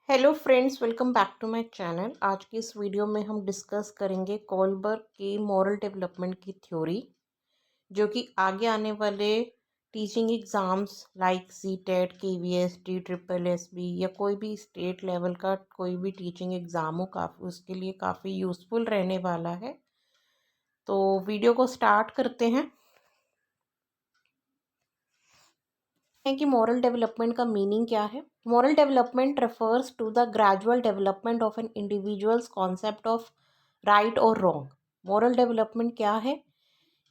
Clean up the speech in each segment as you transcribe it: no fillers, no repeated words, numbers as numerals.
Hello friends, welcome back to my channel. आज की इस वीडियो में हम डिस्कस करेंगे कोलबर्ग की मॉरल डेवलपमेंट की थ्योरी, जो कि आगे आने वाले teaching exams like CTET, KVST, triple SB या कोई भी स्टेट लेवल का कोई भी टीचिंग एग्ज़ाम हो, काफ़ी उसके लिए काफ़ी यूज़फुल रहने वाला है। तो वीडियो को स्टार्ट करते हैं। कि मॉरल डेवलपमेंट का मीनिंग क्या है। Moral development refers to the gradual development of an individual's concept of right और रॉन्ग। मॉरल डेवलपमेंट क्या है?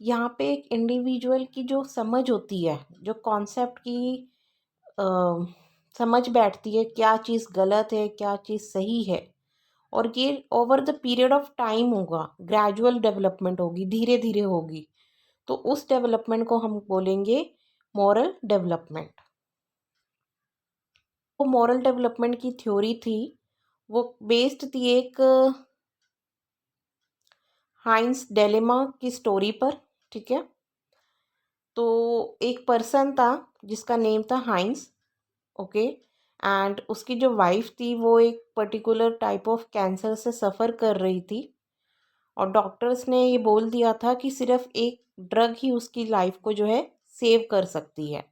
यहाँ पे एक इंडिविजुअल की जो समझ होती है, जो कॉन्सेप्ट की अ, समझ बैठती है, क्या चीज़ गलत है, क्या चीज़ सही है, और ये over the period of time होगा, ग्रेजुअल डेवलपमेंट होगी, धीरे धीरे होगी। तो उस डेवलपमेंट को हम बोलेंगे मॉरल डेवलपमेंट। वो मॉरल डेवलपमेंट की थ्योरी थी, वो बेस्ड थी एक हाइंस डेलेमा की स्टोरी पर। ठीक है, तो एक पर्सन था जिसका नेम था हाइंस। ओके, एंड उसकी जो वाइफ थी वो एक पर्टिकुलर टाइप ऑफ कैंसर से सफ़र कर रही थी, और डॉक्टर्स ने ये बोल दिया था कि सिर्फ एक ड्रग ही उसकी लाइफ को जो है सेव कर सकती है।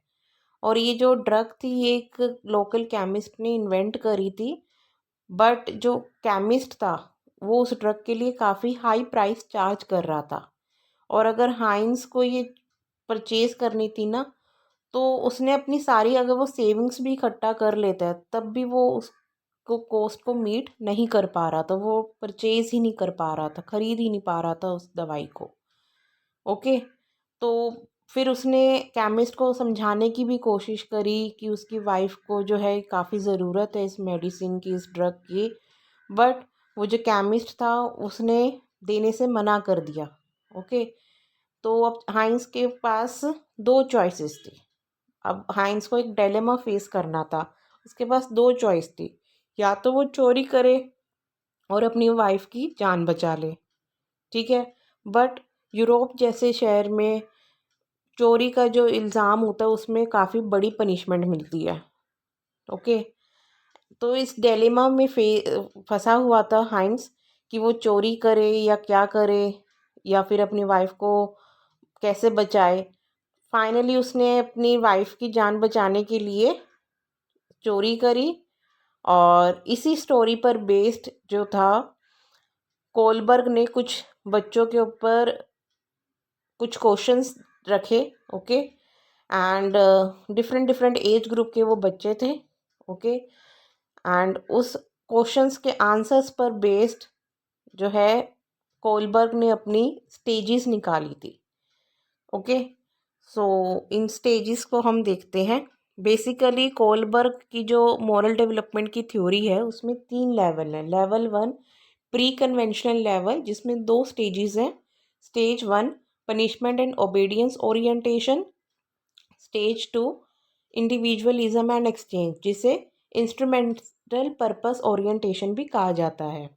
और ये जो ड्रग थी ये एक लोकल केमिस्ट ने इन्वेंट करी थी, बट जो केमिस्ट था वो उस ड्रग के लिए काफ़ी हाई प्राइस चार्ज कर रहा था। और अगर हाइंस को ये परचेज़ करनी थी ना, तो उसने अपनी सारी, अगर वो सेविंग्स भी इकट्ठा कर लेता है तब भी वो उसको कॉस्ट को मीट नहीं कर पा रहा था, वो परचेज़ ही नहीं कर पा रहा था, ख़रीद ही नहीं पा रहा था उस दवाई को। ओके, तो फिर उसने केमिस्ट को समझाने की भी कोशिश करी कि उसकी वाइफ को जो है काफ़ी ज़रूरत है इस मेडिसिन की, इस ड्रग की, बट वो जो केमिस्ट था उसने देने से मना कर दिया। ओके, तो अब हाइंस के पास दो चॉइसेस थी। अब हाइंस को एक डायलेमा फेस करना था। उसके पास दो चॉइस थी, या तो वो चोरी करे और अपनी वाइफ की जान बचा ले। ठीक है, बट यूरोप जैसे शहर में चोरी का जो इल्ज़ाम होता है उसमें काफ़ी बड़ी पनिशमेंट मिलती है। ओके, तो इस डिलेमा में फंसा हुआ था हाइंस कि वो चोरी करे या क्या करे, या फिर अपनी वाइफ को कैसे बचाए। फाइनली उसने अपनी वाइफ की जान बचाने के लिए चोरी करी, और इसी स्टोरी पर बेस्ड जो था, कोलबर्ग ने कुछ बच्चों के ऊपर कुछ क्वेश्चंस रखे। Okay, and different different age group के वो बच्चे थे। ओके, एंड उस क्वेश्चंस के आंसर्स पर बेस्ड जो है कोलबर्ग ने अपनी स्टेजेस निकाली थी। ओके, सो इन स्टेजेस को हम देखते हैं। बेसिकली कोलबर्ग की जो मॉरल डेवलपमेंट की थ्योरी है उसमें 3 लेवल हैं। लेवल 1 प्री कन्वेंशनल लेवल, जिसमें 2 स्टेजेस हैं। Stage 1 punishment and obedience orientation. Stage 2 individualism and exchange, जिसे इंस्ट्रूमेंटल पर्पस ओरिएंटेशन भी कहा जाता है।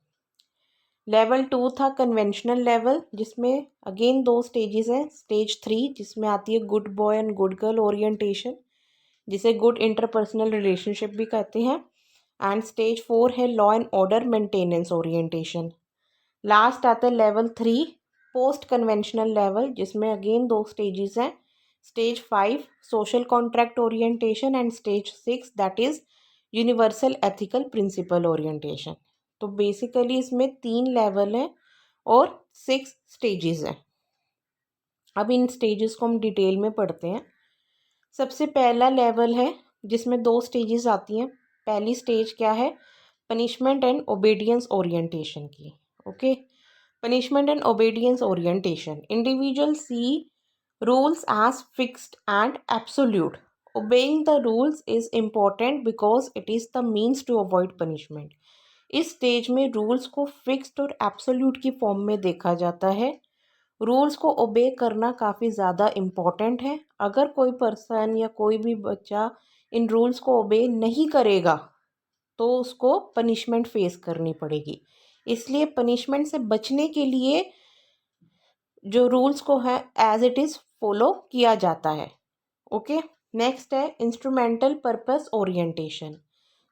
लेवल 2 था कन्वेंशनल लेवल, जिसमें अगेन 2 स्टेजेस हैं। स्टेज 3 जिसमें आती है good boy and good girl orientation, जिसे गुड इंटरपर्सनल रिलेशनशिप भी कहते हैं। एंड स्टेज 4 है law and order maintenance orientation. Last आता है लेवल 3 पोस्ट कन्वेंशनल लेवल, जिसमें अगेन 2 स्टेजेस हैं। Stage 5 social contract orientation and stage 6 that is universal ethical principle orientation. तो बेसिकली इसमें 3 लेवल हैं और 6 स्टेजेस हैं। अब इन स्टेजेस को हम डिटेल में पढ़ते हैं। सबसे पहला लेवल है जिसमें 2 स्टेजेस आती हैं। पहली स्टेज क्या है? पनिशमेंट एंड ओबीडियंस ओरिएंटेशन की। Okay, punishment and obedience orientation, individual see rules as fixed and absolute. Obeying the rules is important because it is the means to avoid punishment. इस stage में rules को fixed और absolute की form में देखा जाता है। रूल्स को ओबे करना काफ़ी ज़्यादा इम्पॉर्टेंट है। अगर कोई पर्सन या कोई भी बच्चा इन रूल्स को ओबे नहीं करेगा तो उसको पनिशमेंट फेस करनी पड़ेगी। इसलिए पनिशमेंट से बचने के लिए जो रूल्स को है एज इट इज़ फॉलो किया जाता है। ओके, नेक्स्ट है instrumental purpose orientation.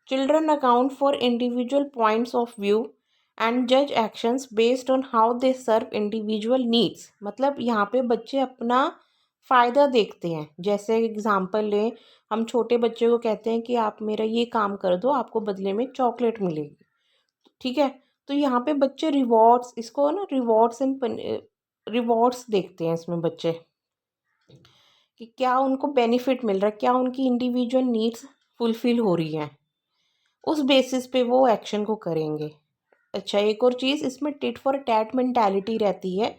Children account for individual points of view and जज actions based on how they serve individual needs. मतलब यहाँ पे बच्चे अपना फ़ायदा देखते हैं। जैसे एग्जांपल लें, हम छोटे बच्चे को कहते हैं कि आप मेरा ये काम कर दो, आपको बदले में चॉकलेट मिलेगी, ठीक है। तो यहाँ पे बच्चे रिवॉर्ड्स, इसको ना रिवॉर्ड्स एंड रिवॉर्ड्स देखते हैं इसमें बच्चे, कि क्या उनको बेनिफिट मिल रहा है, क्या उनकी इंडिविजुअल नीड्स फुलफ़िल हो रही हैं, उस बेसिस पे वो एक्शन को करेंगे। अच्छा, एक और चीज़ इसमें टिट फॉर टैट मेंटालिटी रहती है।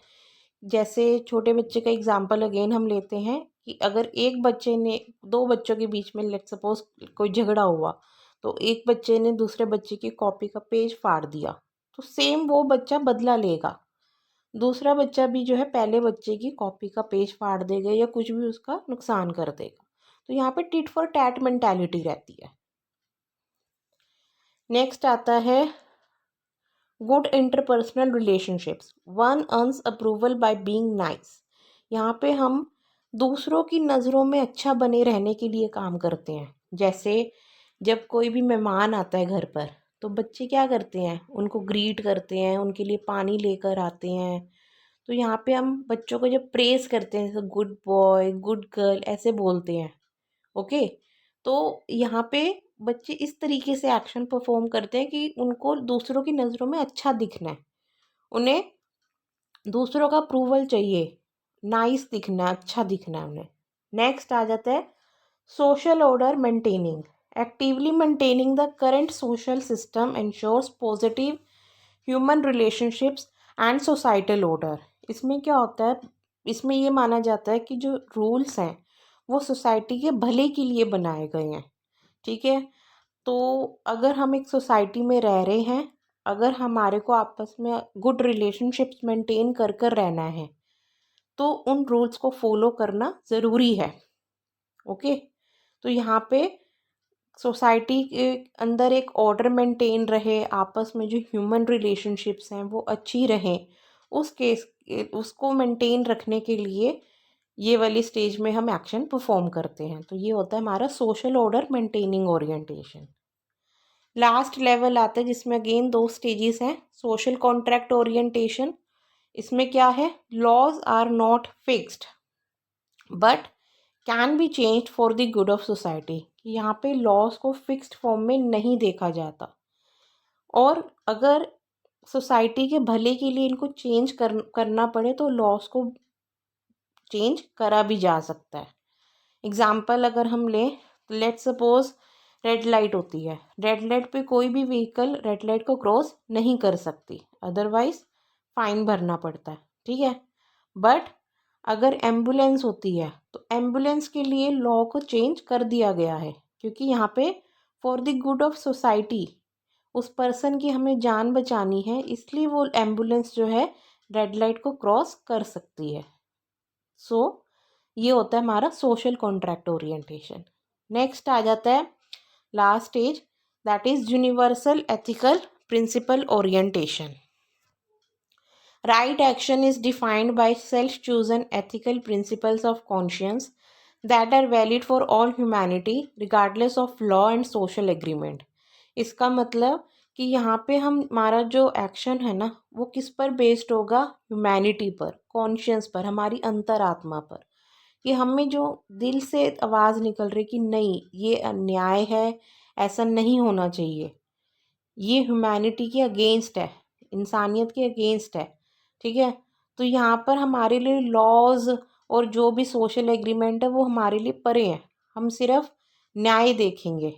जैसे छोटे बच्चे का एग्जांपल अगेन हम लेते हैं कि अगर एक बच्चे ने, दो बच्चों के बीच में लेट सपोज कोई झगड़ा हुआ, तो एक बच्चे ने दूसरे बच्चे की कॉपी का पेज फाड़ दिया, तो सेम वो बच्चा बदला लेगा। दूसरा बच्चा भी जो है पहले बच्चे की कॉपी का पेज फाड़ देगा या कुछ भी उसका नुकसान कर देगा। तो यहाँ पे टिट फॉर टैट मेंटालिटी रहती है। नेक्स्ट आता है good interpersonal relationships, one earns approval by being nice. यहाँ पे हम दूसरों की नज़रों में अच्छा बने रहने के लिए काम करते हैं। जैसे जब कोई भी मेहमान आता है घर पर, तो बच्चे क्या करते हैं, उनको ग्रीट करते हैं, उनके लिए पानी लेकर आते हैं। तो यहाँ पे हम बच्चों को जब प्रेज़ करते हैं, जैसे गुड बॉय, गुड गर्ल ऐसे बोलते हैं, ओके। तो यहाँ पे बच्चे इस तरीके से एक्शन परफॉर्म करते हैं कि उनको दूसरों की नज़रों में अच्छा दिखना है, उन्हें दूसरों का अप्रूवल चाहिए, नाइस दिखना है, अच्छा दिखना है उन्हें। नेक्स्ट आ जाता है social order maintaining, actively maintaining the current social system ensures positive human relationships and societal order. इसमें क्या होता है, इसमें ये माना जाता है कि जो रूल्स हैं वो सोसाइटी के भले के लिए बनाए गए हैं, ठीक है। तो अगर हम एक सोसाइटी में रह रहे हैं, अगर हमारे को आपस में गुड रिलेशनशिप्स मेंटेन कर कर रहना है, तो उन रूल्स को फॉलो करना ज़रूरी है, ओके। तो यहाँ पे सोसाइटी के अंदर एक ऑर्डर मेंटेन रहे, आपस में जो ह्यूमन रिलेशनशिप्स हैं वो अच्छी रहें, उस केस उसको मेंटेन रखने के लिए ये वाली स्टेज में हम एक्शन परफॉर्म करते हैं। तो ये होता है हमारा social order maintaining orientation. Last level आता है जिसमें अगेन दो स्टेजेस हैं, सोशल कॉन्ट्रैक्ट ओरिएंटेशन। इसमें क्या है, laws are not fixed but can be change for the good of society. यहाँ पे लॉज को फिक्स्ड फॉर्म में नहीं देखा जाता, और अगर सोसाइटी के भले के लिए इनको चेंज करना पड़े तो लॉज को चेंज करा भी जा सकता है। एग्ज़ाम्पल अगर हम लें, लेट सपोज रेड लाइट होती है, रेड लाइट पे कोई भी व्हीकल रेड लाइट को क्रॉस नहीं कर सकती, अदरवाइज फाइन भरना पड़ता है, ठीक है। बट अगर एम्बुलेंस होती है तो एम्बुलेंस के लिए लॉ को चेंज कर दिया गया है, क्योंकि यहाँ पे for the good of society उस पर्सन की हमें जान बचानी है, इसलिए वो एम्बुलेंस जो है रेड लाइट को क्रॉस कर सकती है। सो ये होता है हमारा सोशल कॉन्ट्रैक्ट ओरिएंटेशन। नेक्स्ट आ जाता है last stage, that is universal ethical principle orientation. Right action is defined by self-chosen ethical principles of conscience that are valid for all humanity regardless of law and social agreement। इसका मतलब कि यहाँ पे हम हमारा जो एक्शन है ना वो किस पर बेस्ड होगा, ह्यूमैनिटी पर, कॉन्शियंस पर, हमारी अंतरात्मा पर, कि हमें जो दिल से आवाज़ निकल रही कि नहीं ये अन्याय है, ऐसा नहीं होना चाहिए, ये ह्यूमैनिटी के अगेंस्ट है, इंसानियत के अगेंस्ट है, ठीक है। तो यहाँ पर हमारे लिए लॉज और जो भी सोशल एग्रीमेंट है वो हमारे लिए परे हैं। हम सिर्फ न्याय देखेंगे,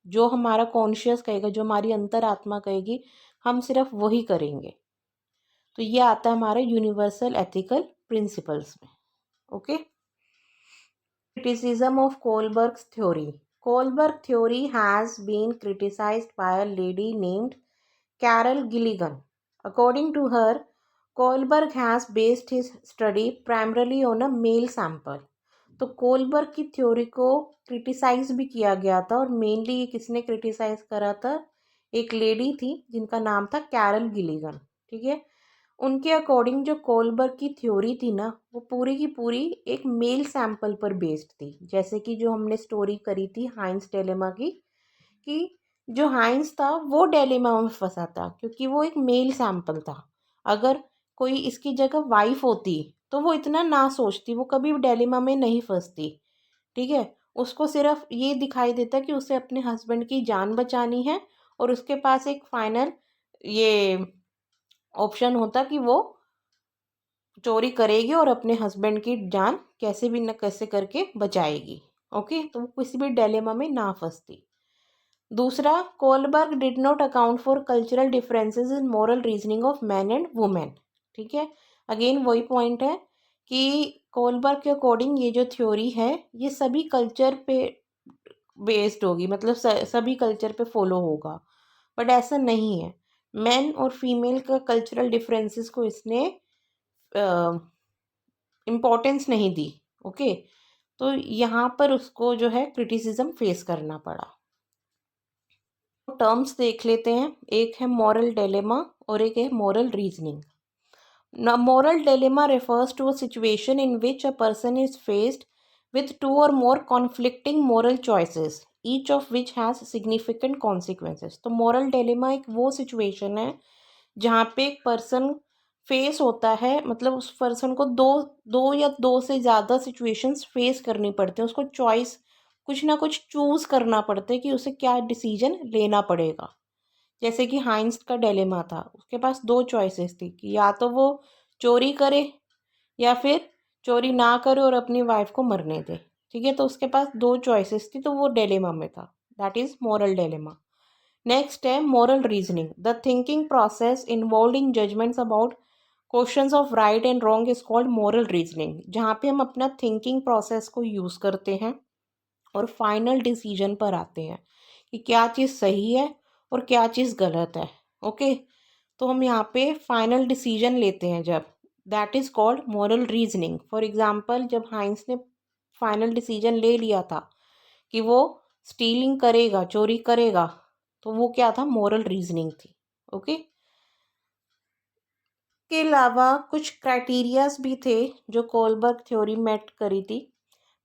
जो हमारा कॉन्शियस कहेगा, जो हमारी अंतरात्मा कहेगी, हम सिर्फ वही करेंगे। तो ये आता है हमारे यूनिवर्सल एथिकल प्रिंसिपल्स में, okay. Criticism of Kohlberg's theory. Kohlberg theory has been criticized by a lady named Carol Gilligan. According to her, Kohlberg has based his study primarily on a male sample. तो Kohlberg की theory को criticise भी किया गया था, और mainly ये किसने क्रिटिसाइज करा था, एक लेडी थी जिनका नाम था कैरल गिलिगन, ठीक है। उनके अकॉर्डिंग जो कोलबर्ग की थ्योरी थी ना वो पूरी की पूरी एक मेल सैंपल पर बेस्ड थी। जैसे कि जो हमने स्टोरी करी थी हाइंस डिलेमा की, कि जो हाइंस था वो डिलेमा में फंसा था क्योंकि वो एक मेल सैंपल था। अगर कोई इसकी जगह वाइफ होती तो वो इतना ना सोचती, वो कभी डिलेमा में नहीं फंसती। ठीक है, उसको सिर्फ ये दिखाई देता कि उसे अपने हस्बैंड की जान बचानी है और उसके पास एक फाइनल ये ऑप्शन होता कि वो चोरी करेगी और अपने हस्बैंड की जान कैसे भी न कैसे करके बचाएगी। ओके, तो वो किसी भी डिलेमा में ना फंसती। दूसरा, Kohlberg did not account for cultural differences in moral reasoning of man and women. ठीक है, अगेन वही पॉइंट है कि कोलबर्ग के अकॉर्डिंग ये जो थ्योरी है ये सभी कल्चर पे बेस्ड होगी, मतलब सभी कल्चर पे फॉलो होगा, बट ऐसा नहीं है। मैन और फीमेल का कल्चरल डिफरेंसेस को इसने इम्पोर्टेंस नहीं दी। ओके, तो यहाँ पर उसको जो है क्रिटिसिज्म फेस करना पड़ा। टर्म्स देख लेते हैं, एक है मॉरल डिलेमा और एक है moral reasoning. Now, moral dilemma refers to a situation in which a person is faced with two or more conflicting moral choices, each of which has significant consequences. तो moral dilemma एक वो situation है जहाँ पे एक person face होता है, मतलब उस पर्सन को दो दो या दो से ज़्यादा सिचुएशंस फेस करनी पड़ती हैं, उसको चॉइस कुछ ना कुछ चूज़ करना पड़ता है कि उसे क्या डिसीजन लेना पड़ेगा। जैसे कि हाइंस का डिलेमा था, उसके पास दो चॉइसेस थी कि या तो वो चोरी करे या फिर चोरी ना करे और अपनी वाइफ को मरने दे। ठीक है, तो उसके पास दो चॉइसेस थी, तो वो डिलेमा में था। That is moral dilemma. Next है moral reasoning, the thinking process involve in judgements about questions of right and wrong is called moral reasoning, जहाँ पे हम अपना थिंकिंग प्रोसेस को यूज़ करते हैं और फाइनल डिसीजन पर आते हैं कि क्या चीज़ सही है और क्या चीज़ गलत है। ओके, तो हम यहाँ पे फाइनल डिसीजन लेते हैं जब, that is called moral reasoning. For example, जब हाइंस ने फाइनल डिसीजन ले लिया था कि वो स्टीलिंग करेगा, चोरी करेगा, तो वो क्या था, मॉरल रीजनिंग थी। ओके, के अलावा कुछ क्राइटेरियाज भी थे जो कोलबर्ग थ्योरी मेट करी थी।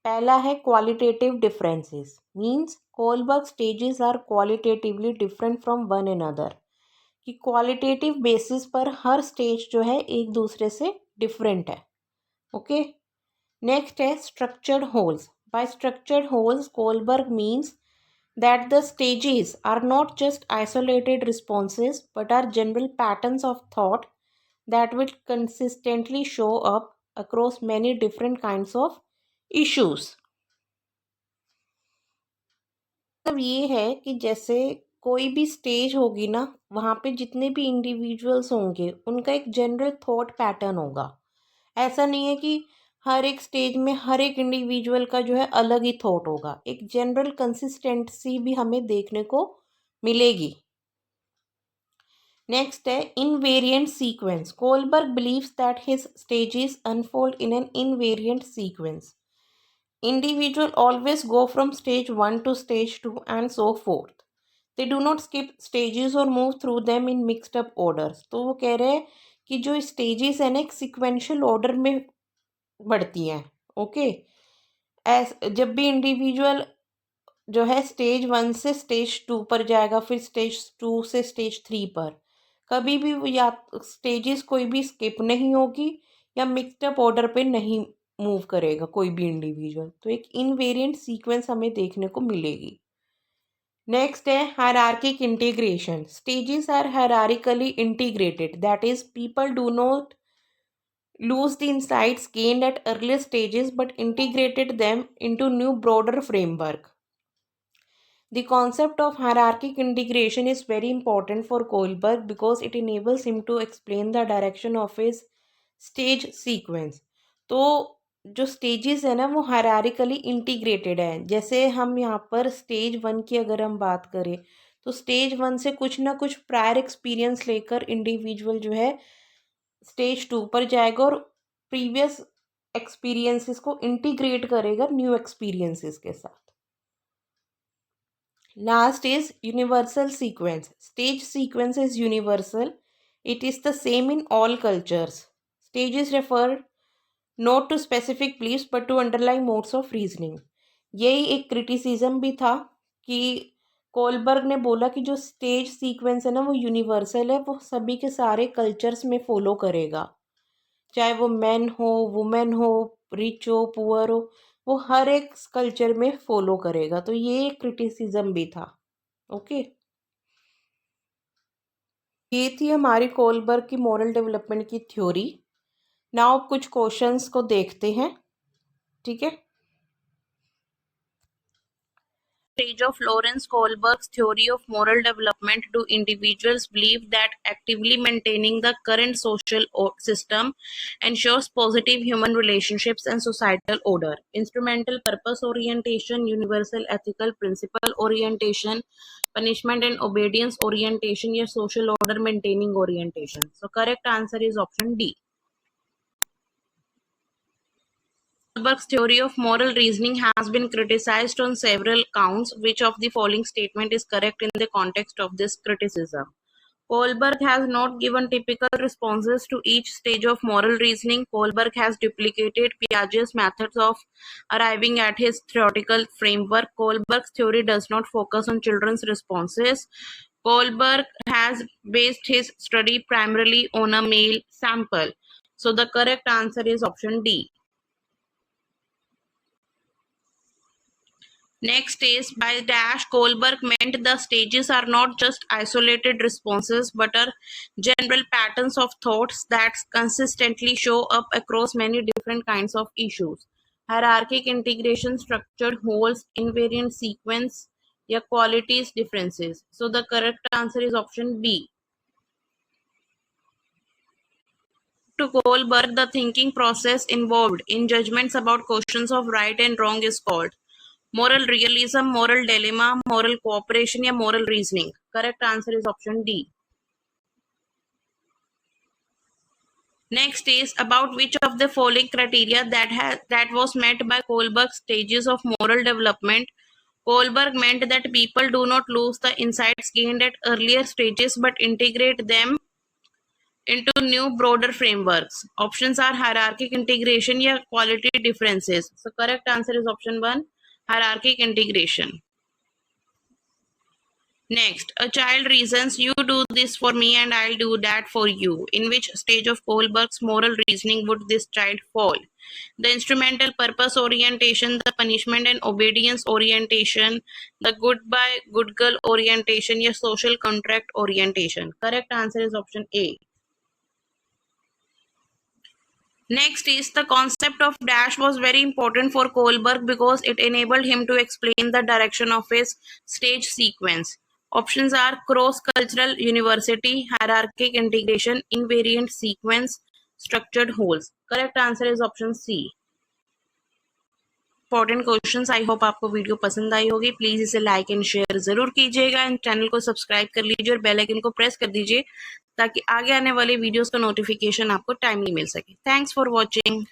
पहला है qualitative differences, means Kohlberg stages are qualitatively different from one another, कि क्वालिटेटिव बेसिस पर हर स्टेज जो है एक दूसरे से डिफरेंट है। ओके, नेक्स्ट है structured wholes. By structured wholes Kohlberg means that the stages are not just isolated responses but are general patterns of thought that will consistently show up across many different kinds of issues. मतलब ये है कि जैसे कोई भी stage होगी ना, वहाँ पे जितने भी इंडिविजुअल्स होंगे उनका एक जनरल थॉट पैटर्न होगा। ऐसा नहीं है कि हर एक स्टेज में हर एक इंडिविजुअल का जो है अलग ही थॉट होगा, एक जनरल कंसिस्टेंसी भी हमें देखने को मिलेगी। नेक्स्ट है invariant sequence. Kohlberg believes that his stages unfold in an invariant sequence. Individual always go from stage 1 to stage 2 and so forth. They do not skip stages or move through them in mixed up orders. तो वो कह रहे हैं कि जो stages है ना एक सिक्वेंशियल ऑर्डर में बढ़ती हैं। ओके, जब भी इंडिविजुअल जो है स्टेज 1 से स्टेज 2 पर जाएगा, फिर स्टेज 2 से स्टेज 3 पर, कभी भी या स्टेजेस कोई भी स्किप नहीं होगी या मिक्सड अप ऑर्डर पे नहीं मूव करेगा कोई भी इंडिविजुअल, तो एक इनवेरिएंट सीक्वेंस हमें देखने को मिलेगी। नेक्स्ट है hierarchic integration. Stages are hierarchically integrated, that is people do not lose the insights gained at earlier stages but integrated them into new broader framework. The concept of hierarchic integration is very important for Kohlberg because it enables him to explain the direction of his stage sequence. तो जो stages है ना वो hierarchically integrated है। जैसे हम यहाँ पर स्टेज 1 की अगर हम बात करें तो स्टेज 1 से कुछ ना कुछ प्रायर एक्सपीरियंस लेकर इंडिविजुअल जो है स्टेज 2 पर जाएगा और प्रीवियस एक्सपीरियंसेस को इंटीग्रेट करेगा न्यू एक्सपीरियंसेस के साथ। Last is universal sequence. Stage sequence is universal. It is the same in all cultures. Stages refer not to specific beliefs but to underlying modes of reasoning. यही एक criticism भी था कि Kohlberg ने बोला कि जो स्टेज सीक्वेंस है ना वो यूनिवर्सल है, वो सभी के सारे कल्चर्स में फॉलो करेगा, चाहे वो मैन हो, वुमेन हो, रिच हो, पुअर हो, वो हर एक कल्चर में फॉलो करेगा। तो ये क्रिटिसिज्म भी था। ओके, ये थी हमारी कोलबर्ग की मॉरल डेवलपमेंट की थ्योरी। नाउ कुछ क्वेश्चंस को देखते हैं, ठीक है। Stage of Lawrence Kohlberg's theory of moral development, do individuals believe that actively maintaining the current social system ensures positive human relationships and societal order? Instrumental purpose orientation, universal ethical principle orientation, punishment and obedience orientation, या social order maintaining orientation? So correct answer is option D. Kohlberg's theory of moral reasoning has been criticized on several counts. Which of the following statement is correct in the context of this criticism? Kohlberg has not given typical responses to each stage of moral reasoning. Kohlberg has duplicated Piaget's methods of arriving at his theoretical framework. Kohlberg's theory does not focus on children's responses. Kohlberg has based his study primarily on a male sample. So the correct answer is option D. Next is, by dash, Kohlberg meant the stages are not just isolated responses but are general patterns of thoughts that consistently show up across many different kinds of issues. Hierarchic integration, structured wholes, invariant sequence, या qualities differences. So the correct answer is option B. To Kohlberg, the thinking process involved in judgments about questions of right and wrong is called moral realism, moral dilemma, moral cooperation, या moral reasoning. Correct answer is option D. Next is, about which of the following criteria that was met by Kohlberg's stages of moral development. Kohlberg meant that people do not lose the insights gained at earlier stages but integrate them into new broader frameworks. Options are hierarchic integration या quality differences. So correct answer is option 1, hierarchic integration. Next, a child reasons, you do this for me and I'll do that for you. In which stage of Kohlberg's moral reasoning would this child fall? The instrumental purpose orientation, the punishment and obedience orientation, the goodbye, good girl orientation, या social contract orientation. Correct answer is option A. Next is, the concept of dash was very important for Kohlberg because it enabled him to explain the direction of his stage sequence. Options are cross-cultural university, hierarchic integration, invariant sequence, structured wholes. Correct answer is option C. Important questions. I hope आपको video पसंद आई होगी। Please इसे like and share जरूर कीजिएगा and channel को subscribe कर लीजिए और बेल आइकन को प्रेस कर दीजिए ताकि आगे आने वाले वीडियोस का नोटिफिकेशन आपको टाइमली मिल सके। Thanks for watching.